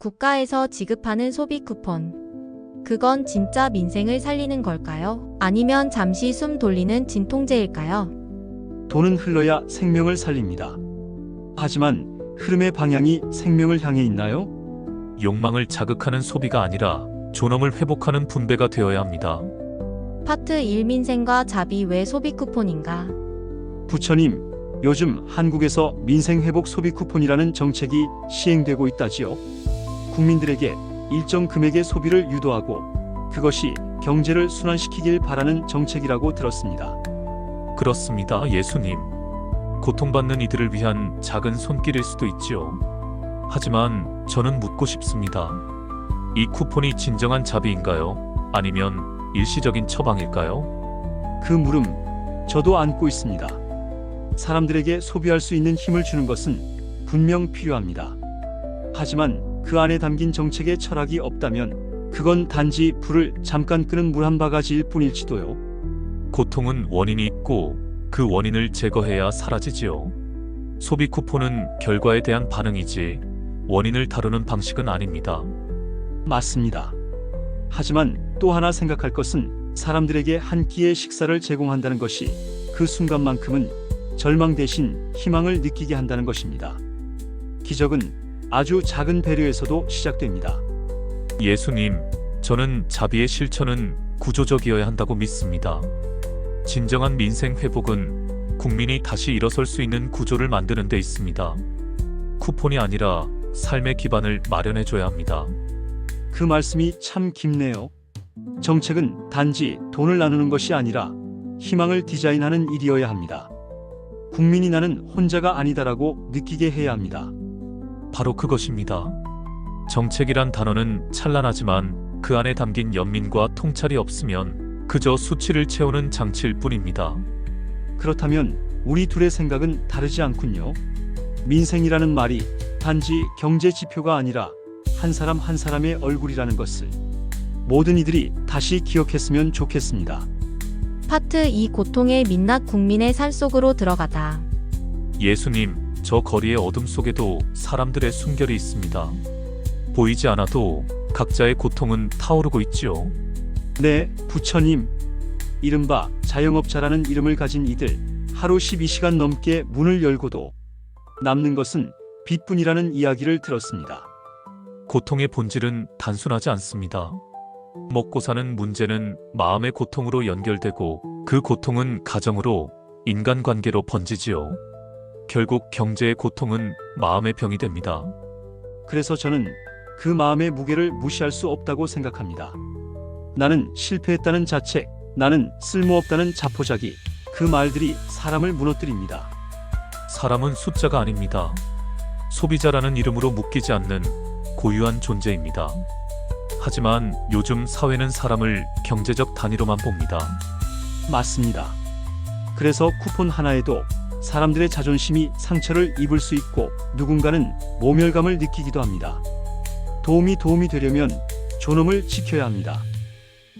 국가에서 지급하는 소비 쿠폰. 그건 진짜 민생을 살리는 걸까요? 아니면 잠시 숨 돌리는 진통제일까요? 돈은 흘러야 생명을 살립니다. 하지만 흐름의 방향이 생명을 향해 있나요? 욕망을 자극하는 소비가 아니라 존엄을 회복하는 분배가 되어야 합니다. 파트 1 민생과 자비 왜 소비 쿠폰인가? 부처님, 요즘 한국에서 민생회복 소비 쿠폰이라는 정책이 시행되고 있다지요. 국민들에게 일정 금액의 소비를 유도하고 그것이 경제를 순환시키길 바라는 정책이라고 들었습니다. 그렇습니다, 예수님. 고통받는 이들을 위한 작은 손길일 수도 있지요. 하지만 저는 묻고 싶습니다. 이 쿠폰이 진정한 자비인가요? 아니면 일시적인 처방일까요? 그 물음, 저도 안고 있습니다. 사람들에게 소비할 수 있는 힘을 주는 것은 분명 필요합니다. 하지만 그 안에 담긴 정책의 철학이 없다면 그건 단지 불을 잠깐 끄는 물 한 바가지일 뿐일지도요. 고통은 원인이 있고 그 원인을 제거해야 사라지지요. 소비 쿠폰은 결과에 대한 반응이지 원인을 다루는 방식은 아닙니다. 맞습니다. 하지만 또 하나 생각할 것은 사람들에게 한 끼의 식사를 제공한다는 것이 그 순간만큼은 절망 대신 희망을 느끼게 한다는 것입니다. 기적은 아주 작은 배려에서도 시작됩니다. 예수님, 저는 자비의 실천은 구조적이어야 한다고 믿습니다. 진정한 민생 회복은 국민이 다시 일어설 수 있는 구조를 만드는 데 있습니다. 쿠폰이 아니라 삶의 기반을 마련해줘야 합니다. 그 말씀이 참 깊네요. 정책은 단지 돈을 나누는 것이 아니라 희망을 디자인하는 일이어야 합니다. 국민이 나는 혼자가 아니다라고 느끼게 해야 합니다. 바로 그것입니다. 정책이란 단어는 찬란하지만 그 안에 담긴 연민과 통찰이 없으면 그저 수치를 채우는 장치일 뿐입니다. 그렇다면 우리 둘의 생각은 다르지 않군요. 민생이라는 말이 단지 경제 지표가 아니라 한 사람 한 사람의 얼굴이라는 것을 모든 이들이 다시 기억했으면 좋겠습니다. 파트 2 고통의 민낯 국민의 산 속으로 들어가다. 예수님, 저 거리의 어둠 속에도 사람들의 순결이 있습니다. 보이지 않아도 각자의 고통은 타오르고 있지요. 네, 부처님. 이른바 자영업자라는 이름을 가진 이들 하루 12시간 넘게 문을 열고도 남는 것은 빚뿐이라는 이야기를 들었습니다. 고통의 본질은 단순하지 않습니다. 먹고 사는 문제는 마음의 고통으로 연결되고 그 고통은 가정으로, 인간관계로 번지지요. 결국 경제의 고통은 마음의 병이 됩니다. 그래서 저는 그 마음의 무게를 무시할 수 없다고 생각합니다. 나는 실패했다는 자책, 나는 쓸모없다는 자포자기, 그 말들이 사람을 무너뜨립니다. 사람은 숫자가 아닙니다. 소비자라는 이름으로 묶이지 않는 고유한 존재입니다. 하지만 요즘 사회는 사람을 경제적 단위로만 봅니다. 맞습니다. 그래서 쿠폰 하나에도 사람들의 자존심이 상처를 입을 수 있고 누군가는 모멸감을 느끼기도 합니다. 도움이 되려면 존엄을 지켜야 합니다.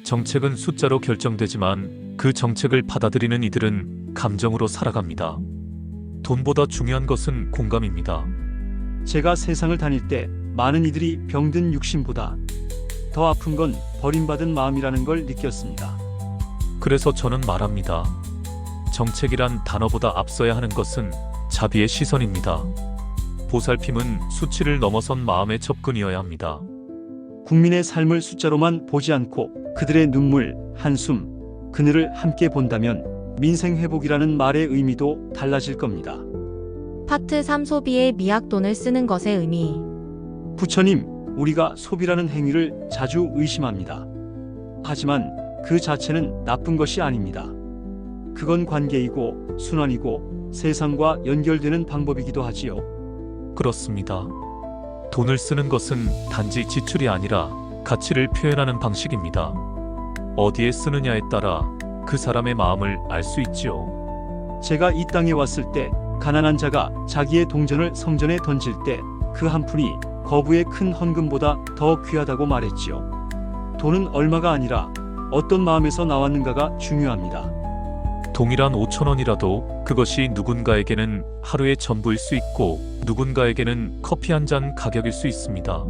정책은 숫자로 결정되지만 그 정책을 받아들이는 이들은 감정으로 살아갑니다. 돈보다 중요한 것은 공감입니다. 제가 세상을 다닐 때 많은 이들이 병든 육신보다 더 아픈 건 버림받은 마음이라는 걸 느꼈습니다. 그래서 저는 말합니다. 정책이란 단어보다 앞서야 하는 것은 자비의 시선입니다. 보살핌은 수치를 넘어선 마음의 접근이어야 합니다. 국민의 삶을 숫자로만 보지 않고 그들의 눈물, 한숨, 그늘을 함께 본다면 민생 회복이라는 말의 의미도 달라질 겁니다. 파트 3 소비의 미학 돈을 쓰는 것의 의미. 부처님, 우리가 소비라는 행위를 자주 의심합니다. 하지만 그 자체는 나쁜 것이 아닙니다. 그건 관계이고 순환이고 세상과 연결되는 방법이기도 하지요. 그렇습니다. 돈을 쓰는 것은 단지 지출이 아니라 가치를 표현하는 방식입니다. 어디에 쓰느냐에 따라 그 사람의 마음을 알 수 있지요. 제가 이 땅에 왔을 때 가난한 자가 자기의 동전을 성전에 던질 때 그 한 푼이 거부의 큰 헌금보다 더 귀하다고 말했지요. 돈은 얼마가 아니라 어떤 마음에서 나왔는가가 중요합니다. 동일한 5,000원이라도 그것이 누군가에게는 하루의 전부일 수 있고 누군가에게는 커피 한 잔 가격일 수 있습니다.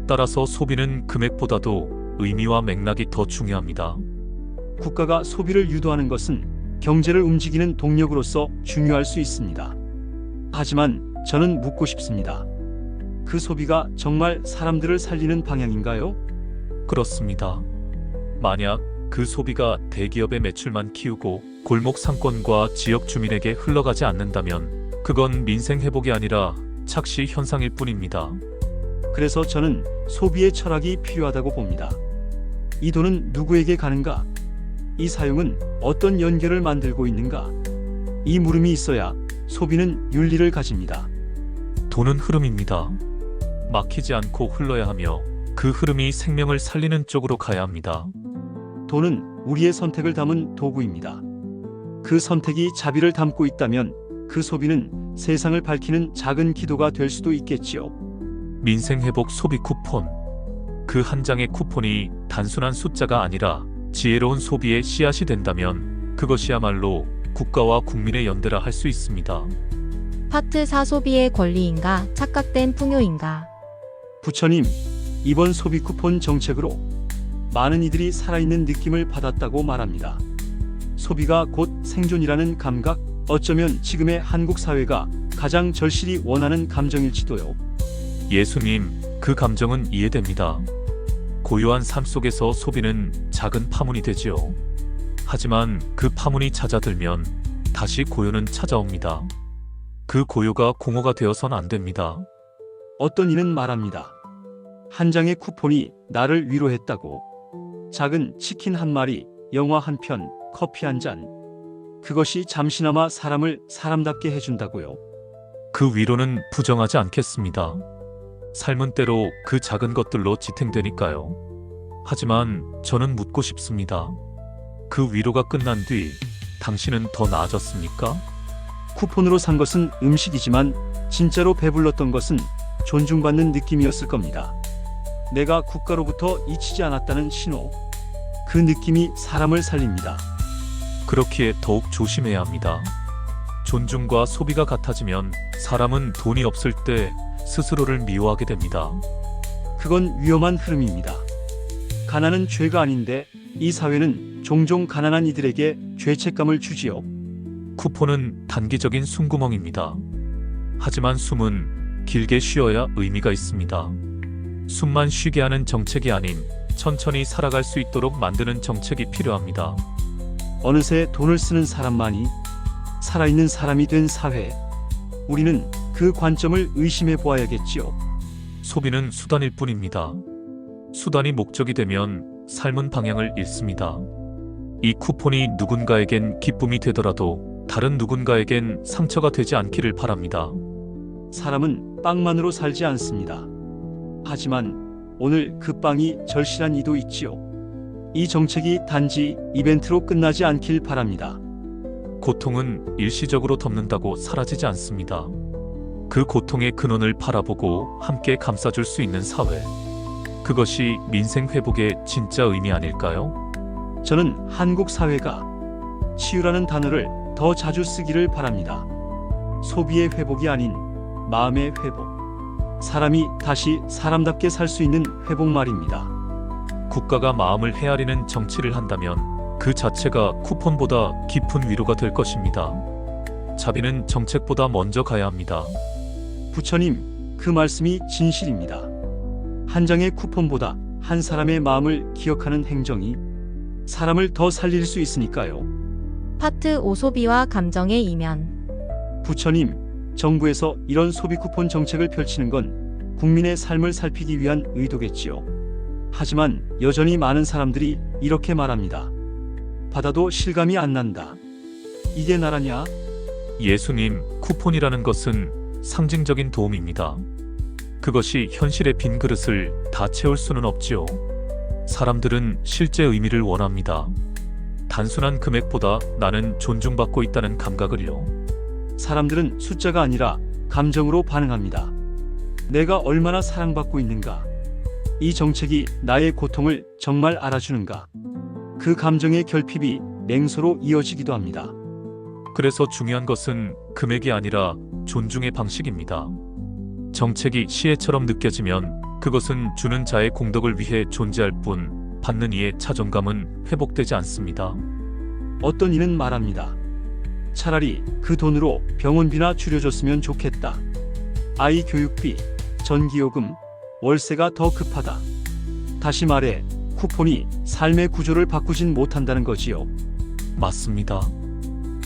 따라서 소비는 금액보다도 의미와 맥락이 더 중요합니다. 국가가 소비를 유도하는 것은 경제를 움직이는 동력으로서 중요할 수 있습니다. 하지만 저는 묻고 싶습니다. 그 소비가 정말 사람들을 살리는 방향인가요? 그렇습니다. 만약 그 소비가 대기업의 매출만 키우고 골목 상권과 지역 주민에게 흘러가지 않는다면 그건 민생 회복이 아니라 착시 현상일 뿐입니다. 그래서 저는 소비의 철학이 필요하다고 봅니다. 이 돈은 누구에게 가는가? 이 사용은 어떤 연결을 만들고 있는가? 이 물음이 있어야 소비는 윤리를 가집니다. 돈은 흐름입니다. 막히지 않고 흘러야 하며 그 흐름이 생명을 살리는 쪽으로 가야 합니다. 돈은 우리의 선택을 담은 도구입니다. 그 선택이 자비를 담고 있다면 그 소비는 세상을 밝히는 작은 기도가 될 수도 있겠지요. 민생회복 소비 쿠폰. 그 한 장의 쿠폰이 단순한 숫자가 아니라 지혜로운 소비의 씨앗이 된다면 그것이야말로 국가와 국민의 연대라 할 수 있습니다. 파트 4 소비의 권리인가 착각된 풍요인가. 부처님, 이번 소비 쿠폰 정책으로 많은 이들이 살아있는 느낌을 받았다고 말합니다. 소비가 곧 생존이라는 감각, 어쩌면 지금의 한국 사회가 가장 절실히 원하는 감정일지도요. 예수님, 그 감정은 이해됩니다. 고요한 삶 속에서 소비는 작은 파문이 되지요. 하지만 그 파문이 잦아들면 다시 고요는 찾아옵니다. 그 고요가 공허가 되어선 안 됩니다. 어떤 이는 말합니다. 한 장의 쿠폰이 나를 위로했다고. 작은 치킨 한 마리, 영화 한 편, 커피 한 잔. 그것이 잠시나마 사람을 사람답게 해준다고요. 그 위로는 부정하지 않겠습니다. 삶은 때로 그 작은 것들로 지탱되니까요. 하지만 저는 묻고 싶습니다. 그 위로가 끝난 뒤 당신은 더 나아졌습니까? 쿠폰으로 산 것은 음식이지만 진짜로 배불렀던 것은 존중받는 느낌이었을 겁니다. 내가 국가로부터 잊히지 않았다는 신호. 그 느낌이 사람을 살립니다. 그렇기에 더욱 조심해야 합니다. 존중과 소비가 같아지면 사람은 돈이 없을 때 스스로를 미워하게 됩니다. 그건 위험한 흐름입니다. 가난은 죄가 아닌데 이 사회는 종종 가난한 이들에게 죄책감을 주지요. 쿠폰은 단기적인 숨구멍입니다. 하지만 숨은 길게 쉬어야 의미가 있습니다. 숨만 쉬게 하는 정책이 아닌 천천히 살아갈 수 있도록 만드는 정책이 필요합니다. 어느새 돈을 쓰는 사람만이 살아있는 사람이 된 사회. 우리는 그 관점을 의심해 보아야겠지요. 소비는 수단일 뿐입니다. 수단이 목적이 되면 삶은 방향을 잃습니다. 이 쿠폰이 누군가에겐 기쁨이 되더라도 다른 누군가에겐 상처가 되지 않기를 바랍니다. 사람은 빵만으로 살지 않습니다. 하지만 오늘 그 빵이 절실한 이도 있지요. 이 정책이 단지 이벤트로 끝나지 않길 바랍니다. 고통은 일시적으로 덮는다고 사라지지 않습니다. 그 고통의 근원을 바라보고 함께 감싸줄 수 있는 사회. 그것이 민생 회복의 진짜 의미 아닐까요? 저는 한국 사회가 치유라는 단어를 더 자주 쓰기를 바랍니다. 소비의 회복이 아닌 마음의 회복. 사람이 다시 사람답게 살 수 있는 회복 말입니다. 국가가 마음을 헤아리는 정치를 한다면 그 자체가 쿠폰보다 깊은 위로가 될 것입니다. 자비는 정책보다 먼저 가야 합니다. 부처님, 그 말씀이 진실입니다. 한 장의 쿠폰보다 한 사람의 마음을 기억하는 행정이 사람을 더 살릴 수 있으니까요. 파트 5 소비와 감정의 이면. 부처님, 정부에서 이런 소비 쿠폰 정책을 펼치는 건 국민의 삶을 살피기 위한 의도겠지요. 하지만 여전히 많은 사람들이 이렇게 말합니다. 받아도 실감이 안 난다. 이게 나라냐? 예수님, 쿠폰이라는 것은 상징적인 도움입니다. 그것이 현실의 빈 그릇을 다 채울 수는 없지요. 사람들은 실제 의미를 원합니다. 단순한 금액보다 나는 존중받고 있다는 감각을요. 사람들은 숫자가 아니라 감정으로 반응합니다. 내가 얼마나 사랑받고 있는가? 이 정책이 나의 고통을 정말 알아주는가? 그 감정의 결핍이 냉소로 이어지기도 합니다. 그래서 중요한 것은 금액이 아니라 존중의 방식입니다. 정책이 시혜처럼 느껴지면 그것은 주는 자의 공덕을 위해 존재할 뿐 받는 이의 자존감은 회복되지 않습니다. 어떤 이는 말합니다. 차라리 그 돈으로 병원비나 줄여줬으면 좋겠다. 아이 교육비, 전기요금, 월세가 더 급하다. 다시 말해 쿠폰이 삶의 구조를 바꾸진 못한다는 거지요. 맞습니다.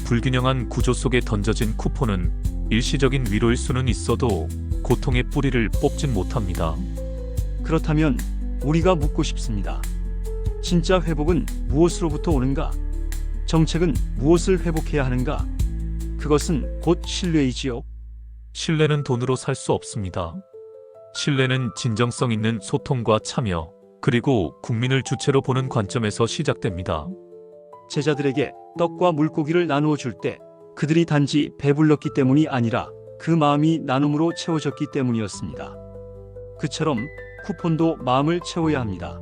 불균형한 구조 속에 던져진 쿠폰은 일시적인 위로일 수는 있어도 고통의 뿌리를 뽑진 못합니다. 그렇다면 우리가 묻고 싶습니다. 진짜 회복은 무엇으로부터 오는가? 정책은 무엇을 회복해야 하는가? 그것은 곧 신뢰이지요. 신뢰는 돈으로 살 수 없습니다. 신뢰는 진정성 있는 소통과 참여, 그리고 국민을 주체로 보는 관점에서 시작됩니다. 제자들에게 떡과 물고기를 나누어 줄 때 그들이 단지 배불렀기 때문이 아니라 그 마음이 나눔으로 채워졌기 때문이었습니다. 그처럼 쿠폰도 마음을 채워야 합니다.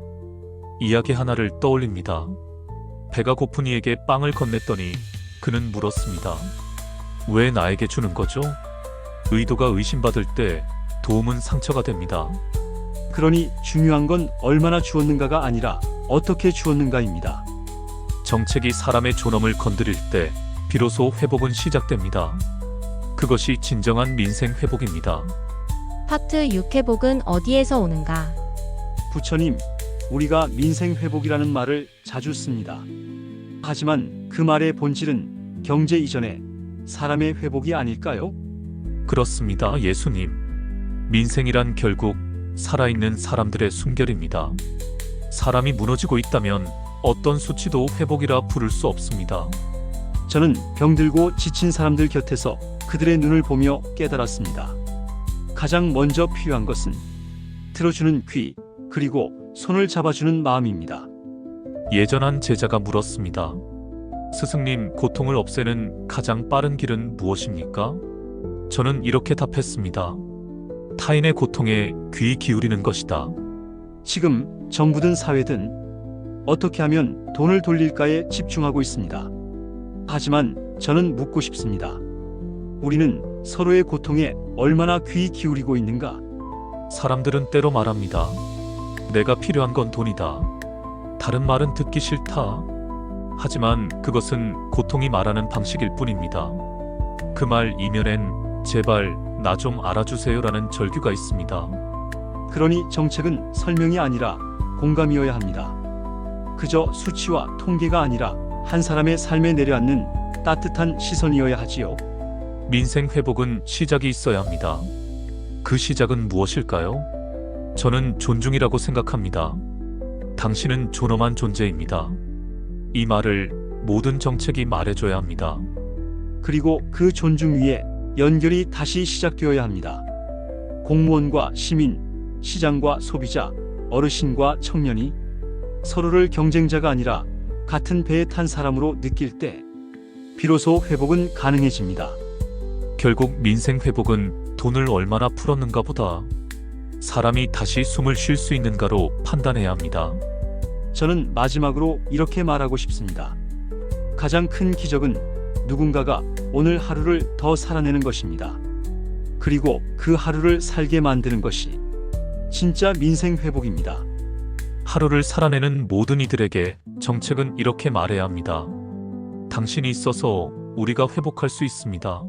이야기 하나를 떠올립니다. 배가 고픈 이에게 빵을 건넸더니 그는 물었습니다. 왜 나에게 주는 거죠? 의도가 의심받을 때 도움은 상처가 됩니다. 그러니 중요한 건 얼마나 주었는가가 아니라 어떻게 주었는가입니다. 정책이 사람의 존엄을 건드릴 때 비로소 회복은 시작됩니다. 그것이 진정한 민생 회복입니다. 파트 6 회복은 어디에서 오는가? 부처님, 우리가 민생 회복이라는 말을 자주 씁니다. 하지만 그 말의 본질은 경제 이전의 사람의 회복이 아닐까요? 그렇습니다, 예수님. 민생이란 결국 살아있는 사람들의 순결입니다. 사람이 무너지고 있다면 어떤 수치도 회복이라 부를 수 없습니다. 저는 병들고 지친 사람들 곁에서 그들의 눈을 보며 깨달았습니다. 가장 먼저 필요한 것은 들어주는 귀, 그리고 손을 잡아주는 마음입니다. 예전 한 제자가 물었습니다. 스승님, 고통을 없애는 가장 빠른 길은 무엇입니까? 저는 이렇게 답했습니다. 타인의 고통에 귀 기울이는 것이다. 지금 정부든 사회든 어떻게 하면 돈을 돌릴까에 집중하고 있습니다. 하지만 저는 묻고 싶습니다. 우리는 서로의 고통에 얼마나 귀 기울이고 있는가? 사람들은 때로 말합니다. 내가 필요한 건 돈이다. 다른 말은 듣기 싫다. 하지만 그것은 고통이 말하는 방식일 뿐입니다. 그 말 이면엔 제발 나 좀 알아주세요라는 절규가 있습니다. 그러니 정책은 설명이 아니라 공감이어야 합니다. 그저 수치와 통계가 아니라 한 사람의 삶에 내려앉는 따뜻한 시선이어야 하지요. 민생 회복은 시작이 있어야 합니다. 그 시작은 무엇일까요? 저는 존중이라고 생각합니다. 당신은 존엄한 존재입니다. 이 말을 모든 정책이 말해줘야 합니다. 그리고 그 존중 위에 연결이 다시 시작되어야 합니다. 공무원과 시민, 시장과 소비자, 어르신과 청년이 서로를 경쟁자가 아니라 같은 배에 탄 사람으로 느낄 때 비로소 회복은 가능해집니다. 결국 민생 회복은 돈을 얼마나 풀었는가 보다 사람이 다시 숨을 쉴 수 있는가로 판단해야 합니다. 저는 마지막으로 이렇게 말하고 싶습니다. 가장 큰 기적은 누군가가 오늘 하루를 더 살아내는 것입니다. 그리고 그 하루를 살게 만드는 것이 진짜 민생 회복입니다. 하루를 살아내는 모든 이들에게 정책은 이렇게 말해야 합니다. 당신이 있어서 우리가 회복할 수 있습니다.